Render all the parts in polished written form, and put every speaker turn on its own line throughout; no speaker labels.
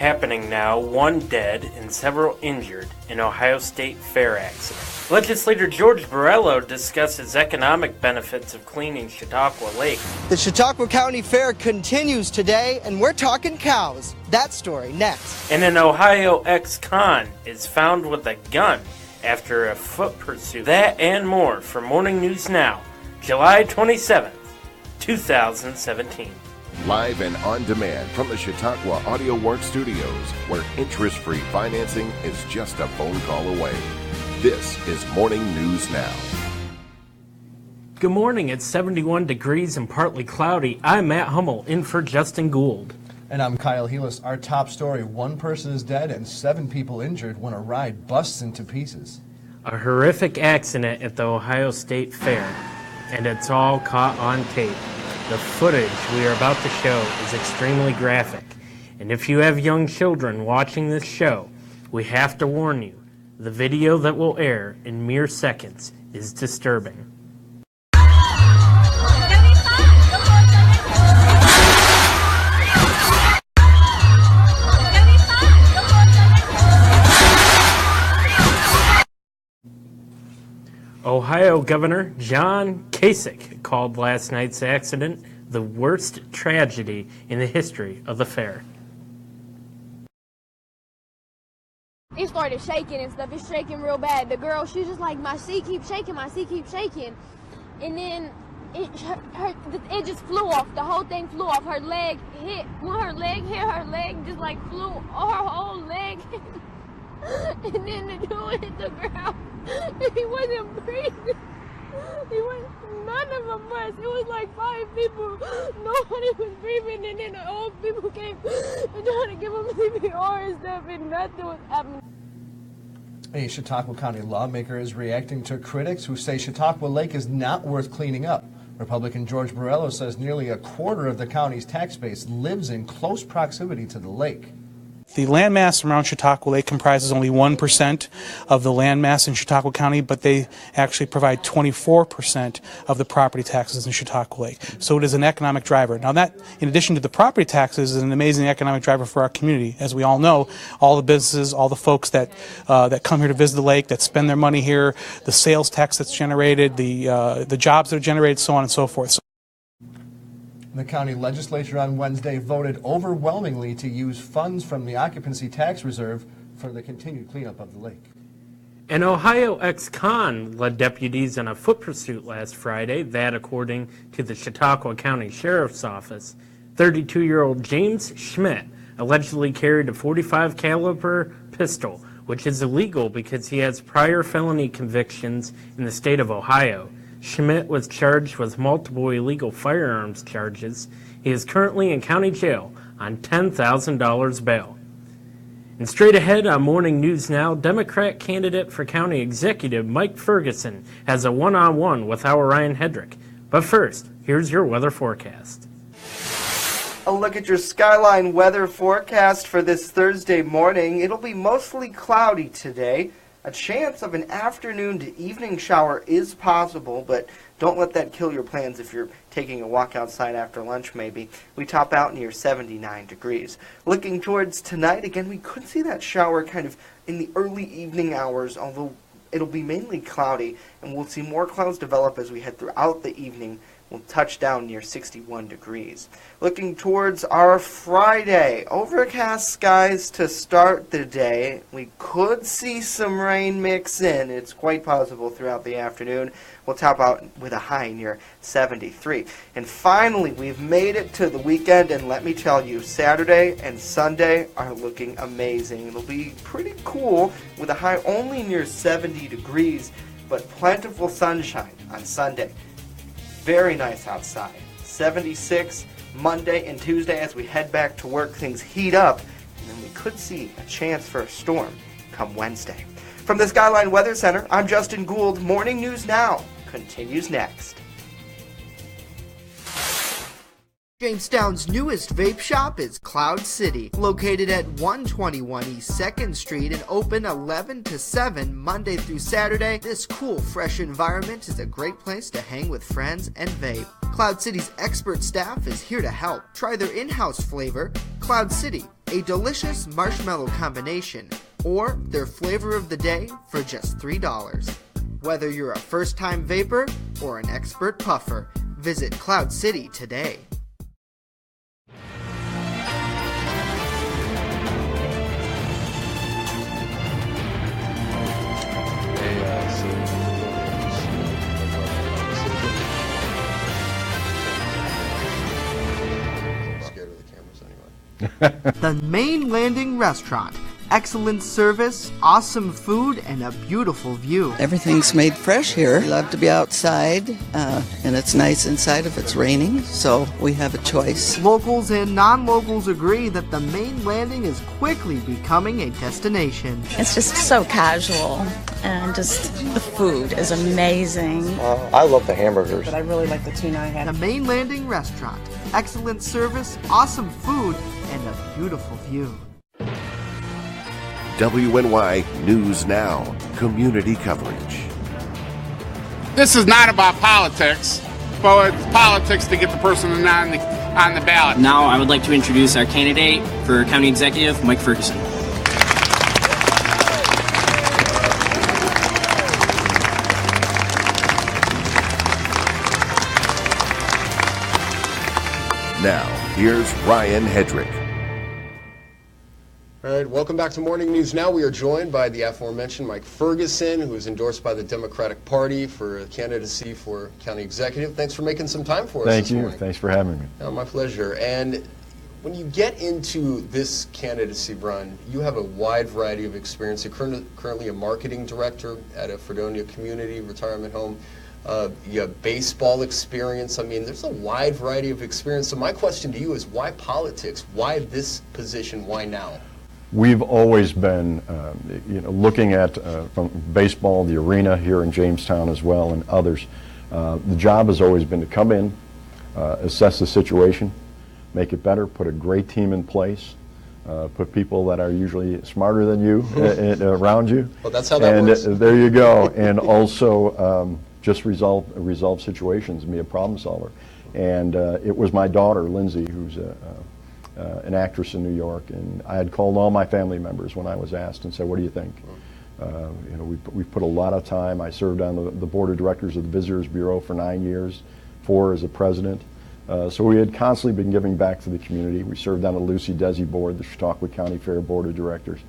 happening now, one dead and several injured in Ohio State Fair accident. Legislator George Borrello discusses economic benefits of cleaning Chautauqua Lake.
The Chautauqua County Fair continues today, and we're talking cows. That story next.
And an Ohio ex-con is found with a gun after a foot pursuit. That and more for Morning News Now, July 27th, 2017.
Live and on demand from the Chautauqua Audio Works Studios, where interest-free financing is just a phone call away. This is Morning News Now.
Good morning. It's 71 degrees and partly cloudy. I'm Matt Hummel, in for Justin Gould.
And I'm Kyle Heelis. Our top story, one person is dead and 7 people injured when a ride busts into pieces.
A horrific accident at the Ohio State Fair, and it's all caught on tape. The footage we are about to show is extremely graphic, and if you have young children watching this show, we have to warn you, the video that will air in mere seconds is disturbing. Ohio Governor John Kasich called last night's accident the worst tragedy in the history of the fair.
It started shaking and stuff. It's shaking real bad. The girl, she was just like, my seat keeps shaking, my seat keeps shaking. And then it just flew off. The whole thing flew off. Her leg hit. When her leg hit, her leg just like flew, her whole leg. And then the dude hit the ground. He wasn't breathing. None of them was. It was like 5 people. Nobody was breathing. And then the old people came and trying to give him CPR and stuff, and nothing was happening.
A Chautauqua County lawmaker is reacting to critics who say Chautauqua Lake is not worth cleaning up. Republican George Borrello says nearly a quarter of the county's tax base lives in close proximity to the lake.
The landmass around Chautauqua Lake comprises only 1% of the landmass in Chautauqua County, but they actually provide 24% of the property taxes in Chautauqua Lake. So it is an economic driver. Now that, in addition to the property taxes, is an amazing economic driver for our community. As we all know, all the businesses, all the folks that come here to visit the lake, that spend their money here, the sales tax that's generated, the jobs that are generated, so on and so forth.
The county legislature on Wednesday voted overwhelmingly to use funds from the occupancy tax reserve for the continued cleanup of the lake.
An Ohio ex-con led deputies in a foot pursuit last Friday, that according to the Chautauqua County Sheriff's Office. 32-year-old James Schmidt allegedly carried a .45 caliber pistol, which is illegal because he has prior felony convictions in the state of Ohio. Schmidt was charged with multiple illegal firearms charges. He is currently in county jail on $10,000 bail. And straight ahead on Morning News Now, Democrat candidate for county executive Mike Ferguson has a one-on-one with our Ryan Hedrick. But first, here's your weather forecast.
A look at your Skyline weather forecast for this Thursday morning. It'll be mostly cloudy today. A chance of an afternoon to evening shower is possible, but don't let that kill your plans if you're taking a walk outside after lunch maybe. We top out near 79 degrees. Looking towards tonight, again, we could see that shower kind of in the early evening hours, although it'll be mainly cloudy, and we'll see more clouds develop as we head throughout the evening. We'll touch down near 61 degrees. Looking towards our Friday, overcast skies to start the day. We could see some rain mix in. It's quite possible throughout the afternoon. We'll top out with a high near 73. And finally, we've made it to the weekend, and let me tell you, Saturday and Sunday are looking amazing. It'll be pretty cool with a high only near 70 degrees, but plentiful sunshine on Sunday. Very nice outside. 76 Monday and Tuesday as we head back to work. Things heat up, and then we could see a chance for a storm come Wednesday. From the Skyline Weather Center, I'm Justin Gould. Morning News Now continues next.
Jamestown's newest vape shop is Cloud City, located at 121 East 2nd Street and open 11 to 7 Monday through Saturday. This cool, fresh environment is a great place to hang with friends and vape. Cloud City's expert staff is here to help. Try their in-house flavor, Cloud City, a delicious marshmallow combination, or their flavor of the day for just $3. Whether you're a first-time vapor or an expert puffer, visit Cloud City today. The Main Landing Restaurant. Excellent service, awesome food, and a beautiful view.
Everything's made fresh here. We love to be outside, and it's nice inside if it's raining, so we have a choice.
Locals and non-locals agree that the Main Landing is quickly becoming a destination.
It's just so casual, and just the food is amazing.
I love the hamburgers.
But I really like the tuna I had.
The Main Landing Restaurant. Excellent service, awesome food, and a beautiful view.
WNY News Now, community coverage.
This is not about politics, but it's politics to get the person on the ballot.
Now I would like to introduce our candidate for County Executive, Mike Ferguson.
Now, here's Ryan Hedrick.
All right, welcome back to Morning News Now. We are joined by the aforementioned Mike Ferguson, who is endorsed by the Democratic Party for a candidacy for county executive. Thanks for making some time for us.
Thank you. Thanks for having me.
Oh, my pleasure. And when you get into this candidacy run, you have a wide variety of experience. You're currently a marketing director at a Fredonia community retirement home. You have baseball experience. I mean, there's a wide variety of experience. So my question to you is, why politics? Why this position? Why now?
We've always been, looking at from baseball, the arena here in Jamestown as well, and others. The job has always been to come in, assess the situation, make it better, put a great team in place, put people that are usually smarter than you around you.
Well, that's how that works.
There you go. And also just resolve situations and be a problem solver. And it was my daughter, Lindsay, who's an actress in New York, and I had called all my family members when I was asked and said, what do you think? We put a lot of time. I served on the board of directors of the Visitors Bureau for 9 years, 4 as a president. So we had constantly been giving back to the community. We served on the Lucy Desi board, the Chautauqua County Fair Board of Directors.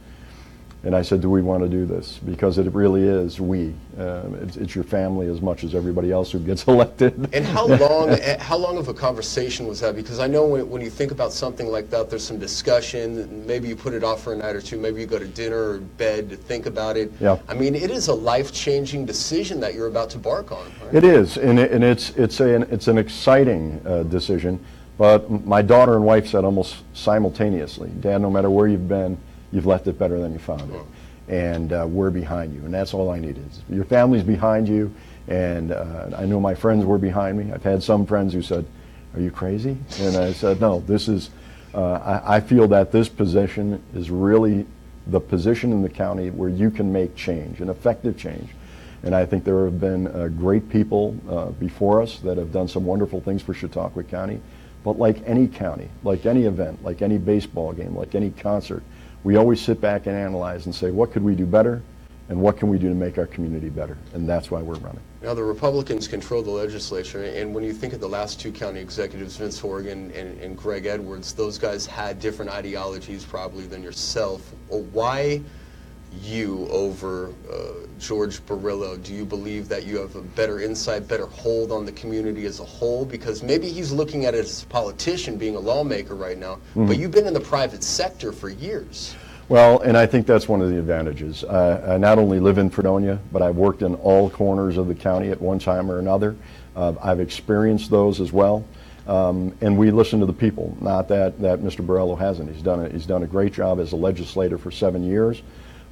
And I said, do we want to do this? Because it really is we. It's your family as much as everybody else who gets elected.
And how long of a conversation was that? Because I know when you think about something like that, there's some discussion. Maybe you put it off for a night or two. Maybe you go to dinner or bed to think about it.
Yeah.
I mean, it is a life-changing decision that you're about to embark on. Right?
It is, and it's an exciting decision. But my daughter and wife said almost simultaneously, Dad, no matter where you've been, you've left it better than you found it. And we're behind you, and that's all I need is your family's behind you, and I know my friends were behind me. I've had some friends who said, are you crazy? And I said, no, this is, I feel that this position is really the position in the county where you can make change, an effective change. And I think there have been great people before us that have done some wonderful things for Chautauqua County. But like any county, like any event, like any baseball game, like any concert, we always sit back and analyze and say, what could we do better, and what can we do to make our community better? And that's why we're running.
Now, the Republicans control the legislature, and when you think of the last 2 county executives, Vince Horgan and Greg Edwards, those guys had different ideologies probably than yourself. Why you over George Barillo? Do you believe that you have a better insight, better hold on the community as a whole? Because maybe he's looking at it as a politician, being a lawmaker right now, but you've been in the private sector for years.
Well, and I think that's one of the advantages. I not only live in Fredonia, but I've worked in all corners of the county at one time or another. I've experienced those as well. And we listen to the people, not that Mr. Barillo hasn't. He's done a great job as a legislator for 7 years.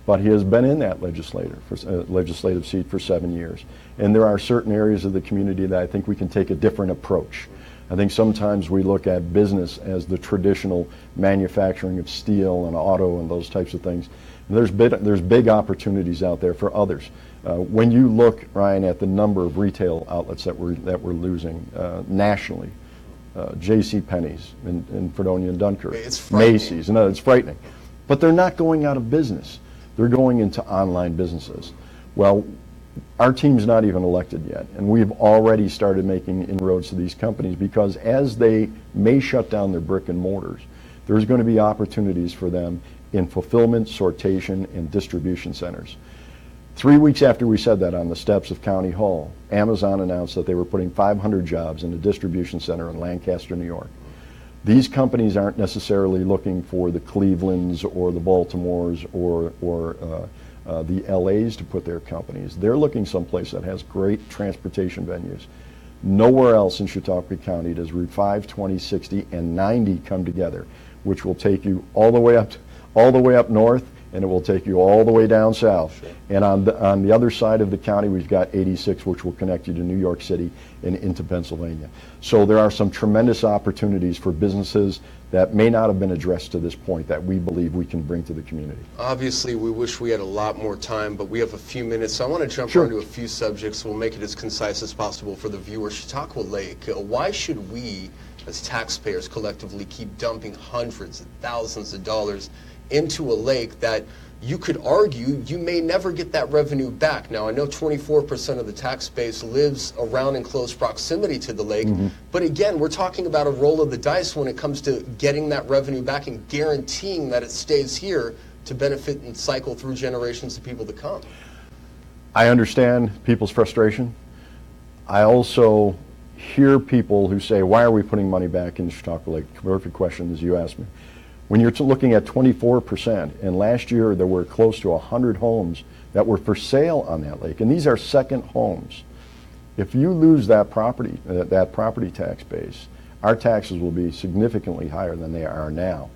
But he has been in that legislative seat for 7 years. And there are certain areas of the community that I think we can take a different approach. I think sometimes we look at business as the traditional manufacturing of steel and auto and those types of things. And there's big opportunities out there for others. When you look, Ryan, at the number of retail outlets that we're losing nationally, J.C. Penney's in Fredonia and Dunkirk,
It's frightening.
Macy's, and it's frightening. But they're not going out of business. They're going into online businesses. Well, our team's not even elected yet, and we've already started making inroads to these companies because as they may shut down their brick and mortars, there's going to be opportunities for them in fulfillment, sortation, and distribution centers. 3 weeks after we said that on the steps of County Hall, Amazon announced that they were putting 500 jobs in a distribution center in Lancaster, New York. These companies aren't necessarily looking for the Clevelands or the Baltimores or the LAs to put their companies. They're looking someplace that has great transportation venues. Nowhere else in Chautauqua County does Route 5, 20, 60, and 90 come together, which will take you all the way up north, and it will take you all the way down south. Sure. And on the other side of the county, we've got 86, which will connect you to New York City and into Pennsylvania. So there are some tremendous opportunities for businesses that may not have been addressed to this point that we believe we can bring to the community.
Obviously, we wish we had a lot more time, but we have a few minutes. So I want to jump
Sure.
onto a few subjects. We'll make it as concise as possible for the viewer. Chautauqua Lake, why should we, as taxpayers, collectively keep dumping hundreds of thousands of dollars into a lake that you could argue you may never get that revenue back? Now, I know 24% of the tax base lives around in close proximity to the lake, but again, we're talking about a roll of the dice when it comes to getting that revenue back and guaranteeing that it stays here to benefit and cycle through generations of people to come.
I understand people's frustration. I also hear people who say, why are we putting money back in Chautauqua Lake? Perfect question, as you asked me. When you're looking at 24%, and last year there were close to 100 homes that were for sale on that lake, and these are second homes. If you lose that property tax base, our taxes will be significantly higher than they are now.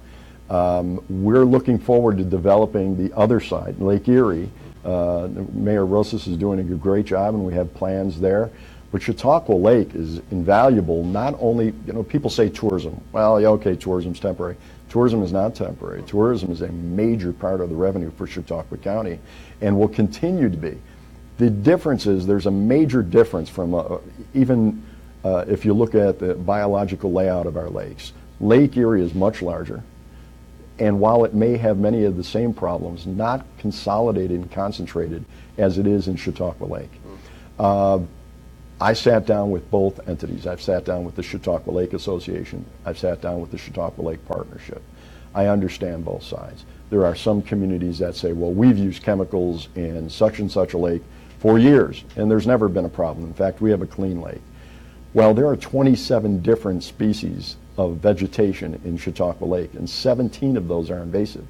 We're looking forward to developing the other side, Lake Erie. Mayor Rosas is doing a great job, and we have plans there. But Chautauqua Lake is invaluable. Not only, people say tourism. Well, yeah, okay, tourism's temporary. Tourism is not temporary. Tourism is a major part of the revenue for Chautauqua County and will continue to be. The difference is there's a major difference from even if you look at the biological layout of our lakes. Lake Erie is much larger, and while it may have many of the same problems, not consolidated and concentrated as it is in Chautauqua Lake. I sat down with both entities. I've sat down with the Chautauqua Lake Association. I've sat down with the Chautauqua Lake Partnership. I understand both sides. There are some communities that say, well, we've used chemicals in such and such a lake for years, and there's never been a problem. In fact, we have a clean lake. Well, there are 27 different species of vegetation in Chautauqua Lake, and 17 of those are invasive.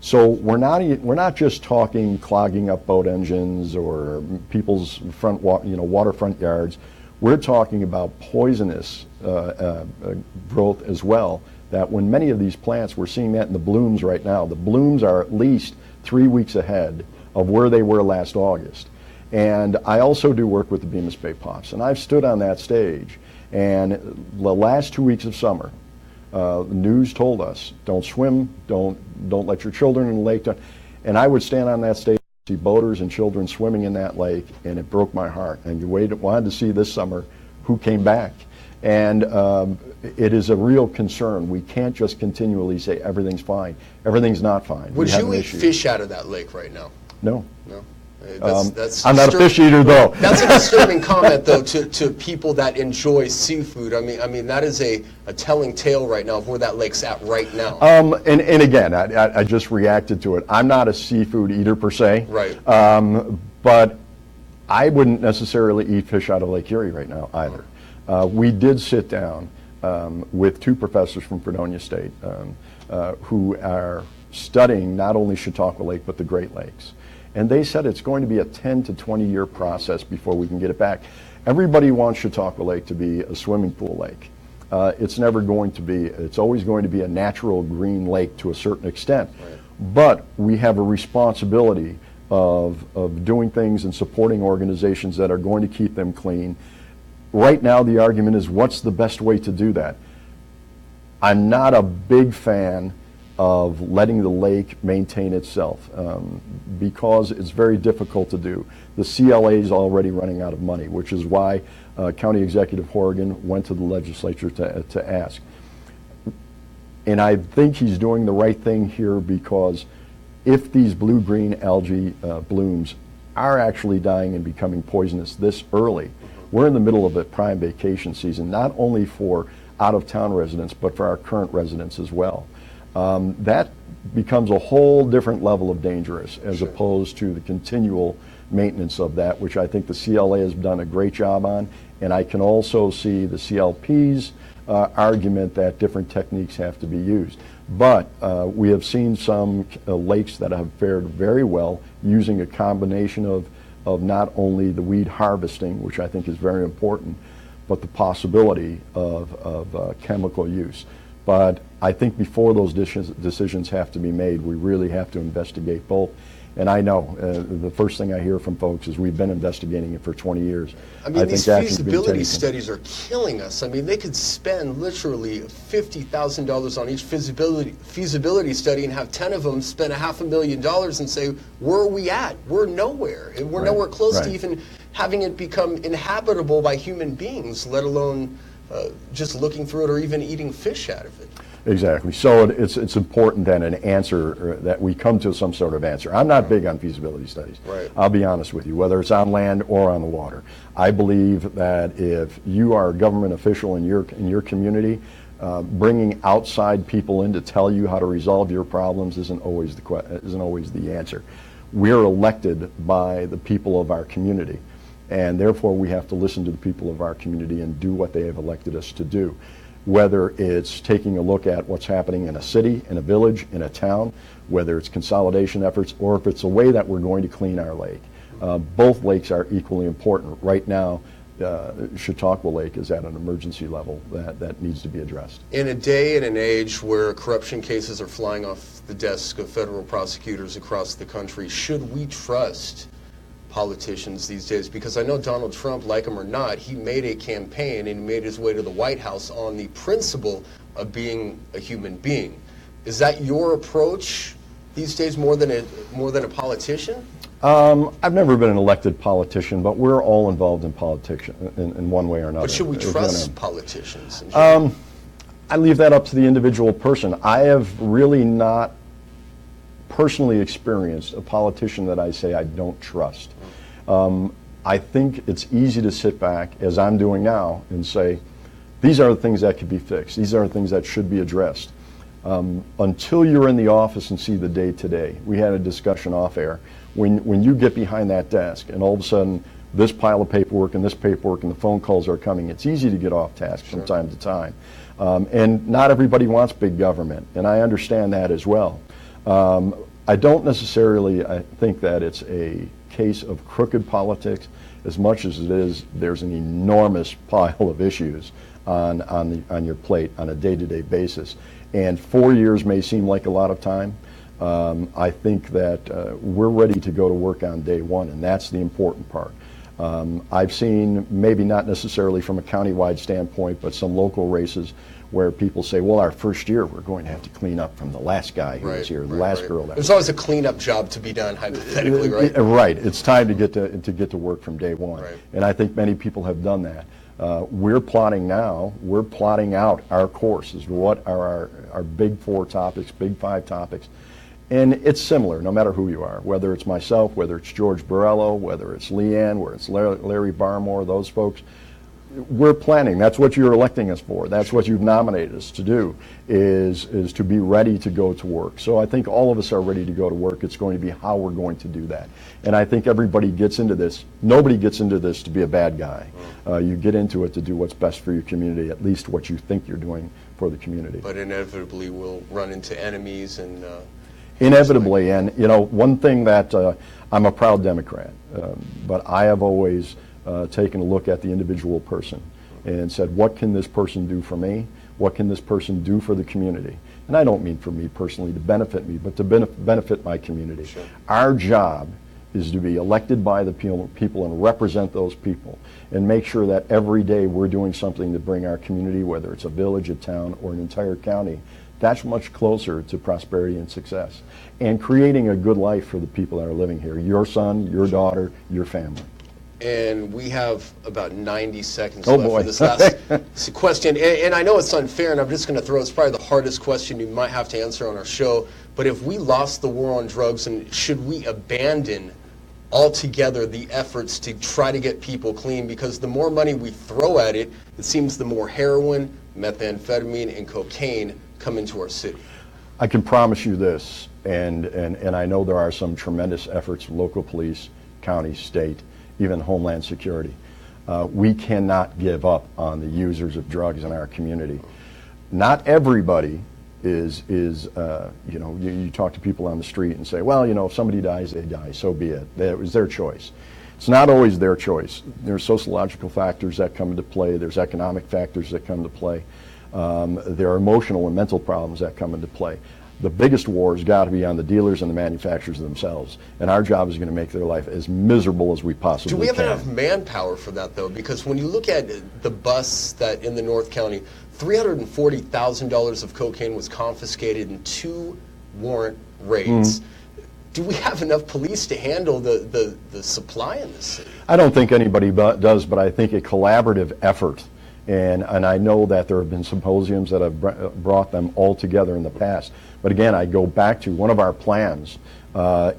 So we're not just talking clogging up boat engines or people's waterfront yards. We're talking about poisonous growth as well. That when many of these plants, we're seeing that in the blooms right now. The blooms are at least 3 weeks ahead of where they were last August. And I also do work with the Bemis Bay Pops, and I've stood on that stage. And the last 2 weeks of summer, the news told us, don't swim, don't let your children in the lake. And I would stand on that stage and see boaters and children swimming in that lake, and it broke my heart. And you wanted to see this summer who came back. And it is a real concern. We can't just continually say everything's fine. Everything's not fine.
Would you eat fish out of that lake right now?
No.
No.
I'm not a fish eater, though.
That's a disturbing comment, though, to people that enjoy seafood. I mean that is a telling tale right now of where that lake's at right now.
And again, I just reacted to it. I'm not a seafood eater per se.
Right.
But I wouldn't necessarily eat fish out of Lake Erie right now either. We did sit down with two professors from Fredonia State who are studying not only Chautauqua Lake but the Great Lakes. And they said it's going to be a 10 to 20 year process before we can get it back. Everybody wants Chautauqua Lake to be a swimming pool lake. It's never going to be. It's always going to be a natural green lake to a certain extent. Right. But we have a responsibility of doing things and supporting organizations that are going to keep them clean. Right now the argument is, what's the best way to do that? I'm not a big fan of letting the lake maintain itself because it's very difficult to do. The CLA is already running out of money, which is why County Executive Horgan went to the legislature to ask. And I think he's doing the right thing here, because if these blue-green algae blooms are actually dying and becoming poisonous this early, we're in the middle of a prime vacation season, not only for out-of-town residents, but for our current residents as well. That becomes a whole different level of dangerous, as opposed to the continual maintenance of that, which I think the CLA has done a great job on. And I can also see the CLP's argument that different techniques have to be used. But we have seen some lakes that have fared very well using a combination of not only the weed harvesting, which I think is very important, but the possibility of chemical use. But I think before those decisions have to be made, we really have to investigate both. And I know the first thing I hear from folks is we've been investigating it for 20 years.
I mean, these feasibility studies are killing us. I mean, they could spend literally $50,000 on each feasibility study and have 10 of them spend $500,000 and say, where are we at? We're nowhere. And we're nowhere close to even having it become inhabitable by human beings, let alone just looking through it or even eating fish out of it.
Exactly. So it's important that an answer, that we come to some sort of answer. I'm not big on feasibility studies.
Right.
I'll be honest with you, whether it's on land or on the water. I believe that if you are a government official in your community, bringing outside people in to tell you how to resolve your problems isn't always the answer. We're elected by the people of our community, and therefore we have to listen to the people of our community and do what they have elected us to do. Whether it's taking a look at what's happening in a city, in a village, in a town, whether it's consolidation efforts, or if it's a way that we're going to clean our lake. Both lakes are equally important. Right now, Chautauqua Lake is at an emergency level that needs to be addressed.
In a day and an age where corruption cases are flying off the desk of federal prosecutors across the country, should we trust politicians these days? Because I know Donald Trump, like him or not, he made a campaign and made his way to the White House on the principle of being a human being. Is that your approach these days more than a politician?
I've never been an elected politician, but we're all involved in politics in one way or another.
But should we trust politicians?
I leave that up to the individual person. I have really not personally experienced a politician that I say I don't trust. I think it's easy to sit back, as I'm doing now, and say, these are the things that could be fixed. These are the things that should be addressed. Until you're in the office and see the day-to-day. We had a discussion off air. When you get behind that desk and all of a sudden this pile of paperwork and this paperwork and the phone calls are coming, it's easy to get off task from time to time. And not everybody wants big government, and I understand that as well. I don't necessarily think that it's a case of crooked politics as much as it is there's an enormous pile of issues on your plate on a day-to-day basis. And 4 years may seem like a lot of time. I think that we're ready to go to work on day one, and that's the important part. I've seen, maybe not necessarily from a countywide standpoint, but some local races where people say, well, our first year we're going to have to clean up from the last guy who was here, the last girl.
There's always a cleanup job to be done, hypothetically, right?
Right. It's time to get to work from day one. Right. And I think many people have done that. We're plotting now, we're plotting out our course as what are our big 4 topics, big 5 topics. And it's similar, no matter who you are, whether it's myself, whether it's George Borrello, whether it's Leanne, whether it's Larry Barmore, those folks. We're planning. That's what you're electing us for. That's what you've nominated us to do, is to be ready to go to work. So I think all of us are ready to go to work. It's going to be how we're going to do that. And I think everybody gets into this. Nobody gets into this to be a bad guy. You get into it to do what's best for your community, at least what you think you're doing for the community.
But inevitably we'll run into enemies and...
Inevitably, and you know, one thing that I'm a proud Democrat, but I have always taken a look at the individual person and said, what can this person do for me? What can this person do for the community? And I don't mean for me personally to benefit me, but to benefit my community. Sure. Our job is to be elected by the people and represent those people and make sure that every day we're doing something to bring our community, whether it's a village, a town, or an entire county, that's much closer to prosperity and success and creating a good life for the people that are living here, your son, your daughter, your family.
And we have about 90 seconds
Oh,
left
boy.
for this last question. And I know it's unfair, and I'm just going to throw, it's probably the hardest question you might have to answer on our show. But if we lost the war on drugs, and should we abandon altogether the efforts to try to get people clean? Because the more money we throw at it, it seems the more heroin, methamphetamine, and cocaine come into our city.
I can promise you this, and I know there are some tremendous efforts, local police, county, state, even Homeland Security. We cannot give up on the users of drugs in our community. Not everybody is you know, you talk to people on the street and say, well, you know, if somebody dies, they die, so be it. It was their choice. It's not always their choice. There's sociological factors that come into play. There's economic factors that come into play. There are emotional and mental problems that come into play. The biggest war has got to be on the dealers and the manufacturers themselves, and our job is going to make their life as miserable as we possibly can.
Do we have enough manpower for that, though? Because when you look at the bus that in the North County, $340,000 of cocaine was confiscated in 2 warrant raids. Do we have enough police to handle the supply in this city?
I don't think anybody does, but I think a collaborative effort, and I know that there have been symposiums that have brought them all together in the past. But again, I go back to one of our plans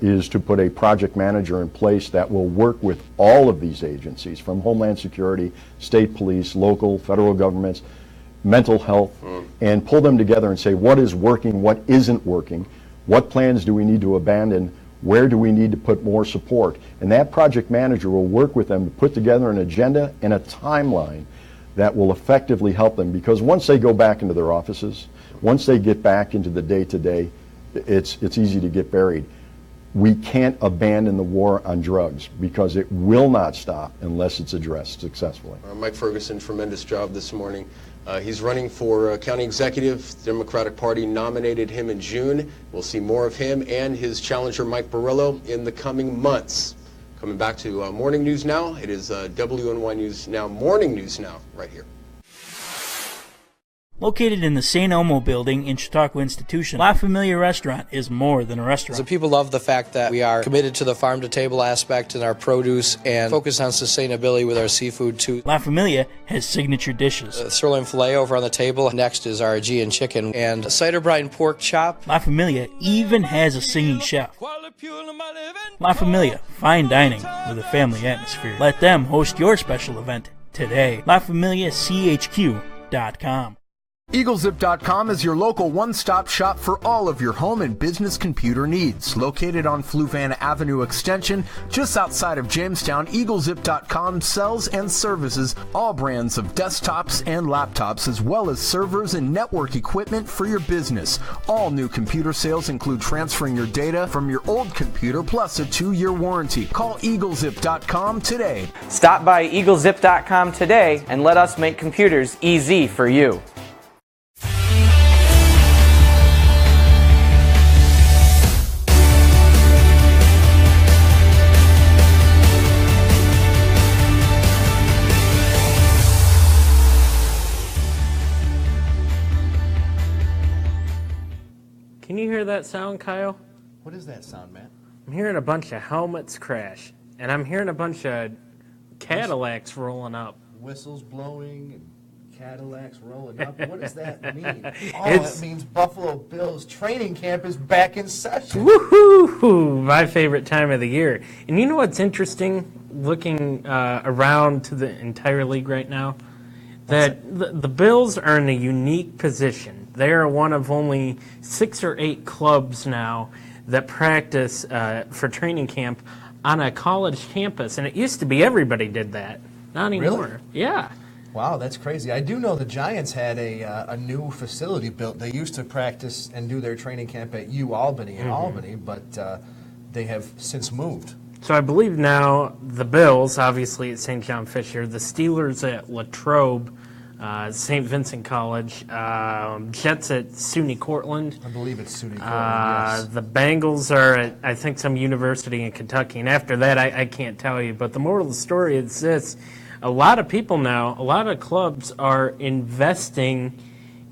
is to put a project manager in place that will work with all of these agencies, from Homeland Security, state police, local, federal governments, mental health, and pull them together and say what is working, what isn't working, what plans do we need to abandon, where do we need to put more support. And that project manager will work with them to put together an agenda and a timeline that will effectively help them, because once they go back into their offices, once they get back into the day-to-day, it's easy to get buried. We can't abandon the war on drugs because it will not stop unless it's addressed successfully.
Mike Ferguson, tremendous job this morning. He's running for county executive. The Democratic Party nominated him in June. We'll see more of him and his challenger, Mike Borrillo, in the coming months. Coming back to Morning News Now, it is WNY News Now, Morning News Now, right here.
Located in the St. Elmo building in Chautauqua Institution, La Familia Restaurant is more than a restaurant.
So people love the fact that we are committed to the farm-to-table aspect in our produce and focus on sustainability with our seafood too.
La Familia has signature dishes.
Sirloin filet over on the table. Next is our Aegean chicken and cider brine pork chop.
La Familia even has a singing chef. La Familia, fine dining with a family atmosphere. Let them host your special event today. LaFamiliaCHQ.com.
EagleZip.com is your local one-stop shop for all of your home and business computer needs. Located on Fluvan Avenue Extension, just outside of Jamestown, EagleZip.com sells and services all brands of desktops and laptops, as well as servers and network equipment for your business. All new computer sales include transferring your data from your old computer, plus a 2-year warranty. Call EagleZip.com today.
Stop by EagleZip.com today and let us make computers easy for you.
Can you hear that sound, Kyle?
What is that sound, Matt?
I'm hearing a bunch of helmets crash, and I'm hearing a bunch of Cadillacs rolling up.
Whistles blowing and Cadillacs rolling up. What does that mean? Oh, it means Buffalo Bills training camp is back in session.
Woohoo! My favorite time of the year. And you know what's interesting, looking around to the entire league right now? That the Bills are in a unique position. They are one of only 6 or 8 clubs now that practice for training camp on a college campus. And it used to be everybody did that. Not anymore.
Really?
Yeah.
Wow, that's crazy. I do know the Giants had a new facility built. They used to practice and do their training camp at UAlbany in Albany, but they have since moved.
So I believe now the Bills, obviously at St. John Fisher, the Steelers at Latrobe, St. Vincent College, Jets at SUNY Cortland.
I believe it's SUNY Cortland, yes.
The Bengals are at, I think, some university in Kentucky. And after that, I can't tell you. But the moral of the story is this. A lot of people now, a lot of clubs are investing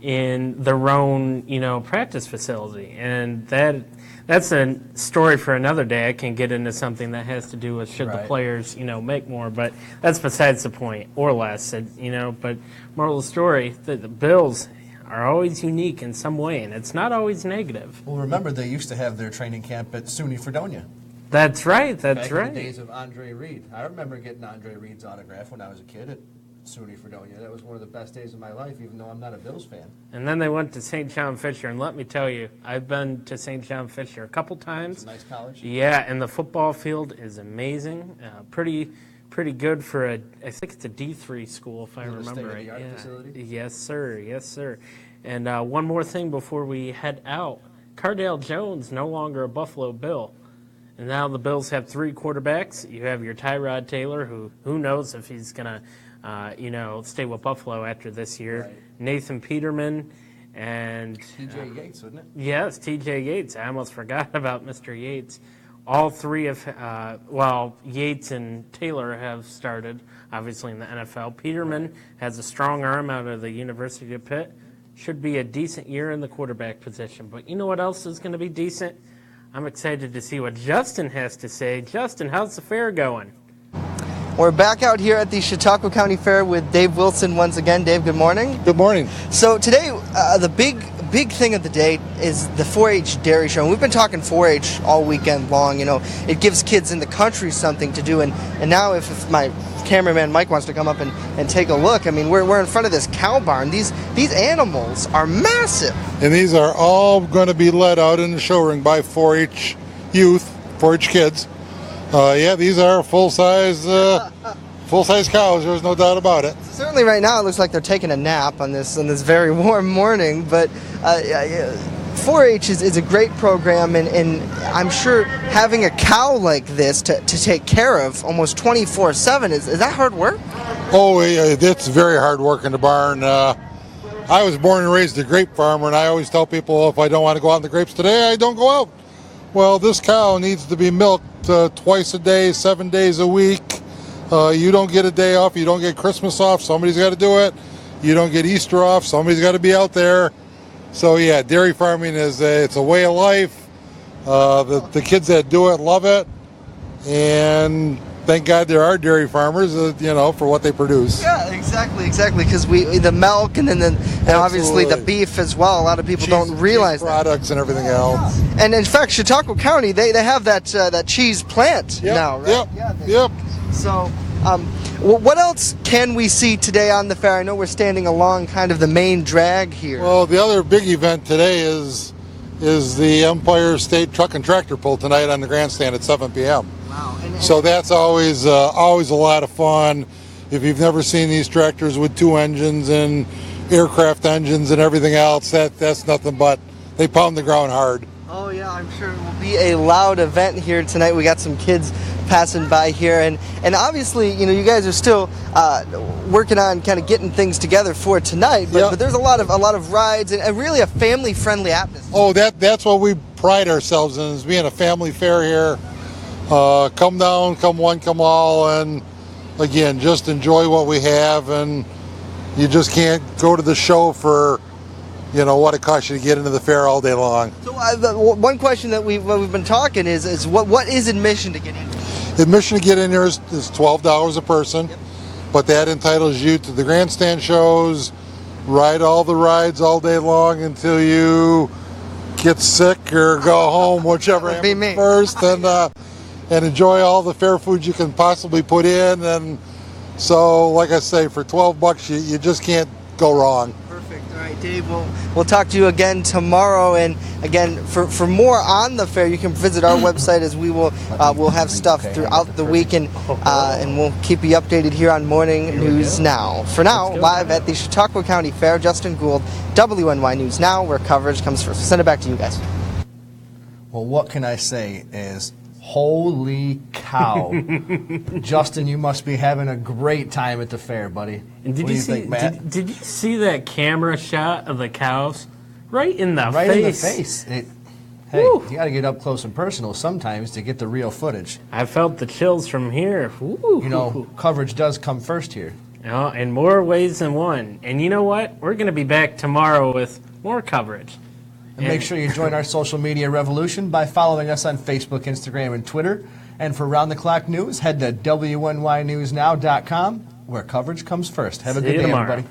in their own, practice facility. And that's a story for another day. I can get into something that has to do with should the players, make more, but that's besides the point, or less, but moral of the story, the Bills are always unique in some way, and it's not always negative.
Well, remember, they used to have their training camp at SUNY Fredonia.
That's right,
Back in the days of Andre Reed. I remember getting Andre Reed's autograph when I was a kid at SUNY Fredonia. That was one of the best days of my life, even though I'm not a Bills fan.
And then they went to St. John Fisher, and let me tell you, I've been to St. John Fisher a couple times.
It's a nice college.
Yeah, and the football field is amazing. Pretty good for I think it's a D3 school, if I remember right.
Yeah. Facility?
Yes, sir. Yes, sir. And one more thing before we head out. Cardale Jones, no longer a Buffalo Bill. And now the Bills have 3 quarterbacks. You have your Tyrod Taylor, who knows if he's going to, stay with Buffalo after this year.
Right.
Nathan Peterman and
T.J. Yates, wasn't it?
Yes, T.J. Yates. I almost forgot about Mr. Yates. All three of, Yates and Taylor have started, obviously, in the NFL. Peterman has a strong arm out of the University of Pitt. Should be a decent year in the quarterback position. But you know what else is going to be decent? I'm excited to see what Justin has to say. Justin, how's the fair going?
We're back out here at the Chautauqua County Fair with Dave Wilson once again. Dave, good morning.
Good morning.
So today, the big thing of the day is the 4-H Dairy Show. And we've been talking 4-H all weekend long. It gives kids in the country something to do. And now if my cameraman Mike wants to come up and take a look, I mean, we're in front of this cow barn. These animals are massive.
And these are all going to be let out in the show ring by 4-H youth, 4-H kids. These are full-size cows. There's no doubt about it.
Certainly right now it looks like they're taking a nap on this very warm morning, but 4-H is a great program, and I'm sure having a cow like this to take care of almost 24/7, is that hard work?
Oh, it's very hard work in the barn. I was born and raised a grape farmer, and I always tell people if I don't want to go out in the grapes today, I don't go out. Well, this cow needs to be milked twice a day, 7 days a week. You don't get a day off. You don't get Christmas off. Somebody's got to do it. You don't get Easter off. Somebody's got to be out there. So, yeah, dairy farming it's a way of life. The kids that do it love it. And thank God there are dairy farmers, for what they produce.
Yeah, exactly, because the milk and then obviously the beef as well. A lot of people don't realize
products and everything else.
And in fact, Chautauqua County, they have that cheese plant now, right?
Yep.
So, what else can we see today on the fair? I know we're standing along kind of the main drag here.
Well, the other big event today is the Empire State Truck and Tractor Pull tonight on the grandstand at 7 p.m.
Wow.
So that's always a lot of fun. If you've never seen these tractors with 2 engines and aircraft engines and everything else, that's nothing but they pound the ground hard.
Oh yeah, I'm sure it will be a loud event here tonight. We got some kids passing by here, and obviously, you guys are still working on kind of getting things together for tonight. But there's a lot of rides and really a family-friendly atmosphere.
Oh, that's what we pride ourselves in, is being a family fair here. Come down, come one, come all, and again, just enjoy what we have. And you just can't go to the show for what it costs you to get into the fair all day long.
So one question that we've been talking is what is admission to get in?
Admission to get in here is $12 a person, but that entitles you to the grandstand shows, ride all the rides all day long until you get sick or go home, whichever happens first, and enjoy all the fair food you can possibly put in. And so, like I say, for $12 you just can't go wrong.
Perfect. All right, Dave, we'll talk to you again tomorrow. And again, for more on the fair, you can visit our website, as we will we'll have stuff throughout the week, and we'll keep you updated here on Morning News Now. For now, live at the Chautauqua County Fair, Justin Gould, WNY News Now, where coverage comes first. Send it back to you guys.
Well, what can I say is, holy cow. Justin, you must be having a great time at the fair, buddy.
And
what do you think, Matt?
Did you see that camera shot of the cows? Right in the face.
Right in the face. Hey, you got to get up close and personal sometimes to get the real footage.
I felt the chills from here.
Coverage does come first here.
In more ways than one. And you know what? We're going to be back tomorrow with more coverage.
And make sure you join our social media revolution by following us on Facebook, Instagram, and Twitter. And for round-the-clock news, head to WNYNewsNow.com, where coverage comes first. Have a good day, everybody.